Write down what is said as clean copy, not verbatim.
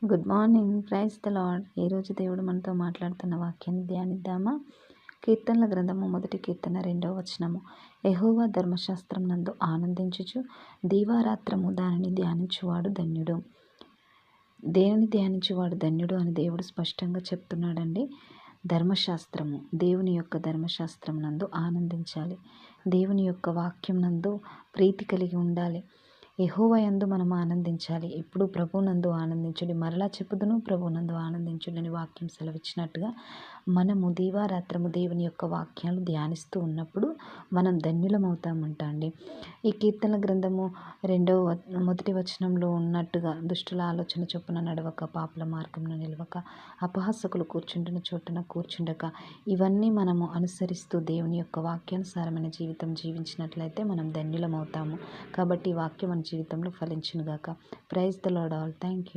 Good morning. Praise the lord. ఈరోజు దేవుడు మనతో మాట్లాడుతున్న వాక్యాన్ని ధ్యానిద్దామా? కీర్తనల గ్రంథము 1 కీర్తన 2వ వచనము. యెహోవా ధర్మశాస్త్రం నందు ఆనందించుచు దీవారాత్రము దానిని ధ్యానించువాడు ధన్యుడు. దేనిని ధ్యానించువాడు ధన్యుడు అని దేవుడు స్పష్టంగా చెప్తున్నాడండి. ధర్మశాస్త్రము, దేవుని యొక్క ధర్మశాస్త్రం నందు ఆనందించాలి. దేవుని యొక్క వాక్యం నందు ప్రీతి కలిగి ఉండాలి. యెహోవా యందు మనం ఆనందించాలి. ఎప్పుడు ప్రభువునందు ఆనందించుడి. మరలా చెప్పుదును, ప్రభువునందు ఆనందించుడి అని వాక్యం సెలవిచ్చినట్టుగా మనము దీవారాత్రము దేవుని యొక్క వాక్యాలు ధ్యానిస్తూ ఉన్నప్పుడు మనం ధన్యులమవుతామంట అండి. ఈ కీర్తనల గ్రంథము 1వ వచనంలో ఉన్నట్టుగా దుష్టుల ఆలోచన చొప్పున నడవక, పాపుల మార్గంలో నిలవక, అపహాసకులు కూర్చుంటున్న చోటున కూర్చుండక, ఇవన్నీ మనము అనుసరిస్తూ దేవుని యొక్క వాక్యానుసారమైన జీవితం జీవించినట్లయితే మనం ధన్యులమవుతాము. కాబట్టి ఈ వాక్యం మన జీవితంలో ఫలించునుగాక. Praise the Lord all. Thank you.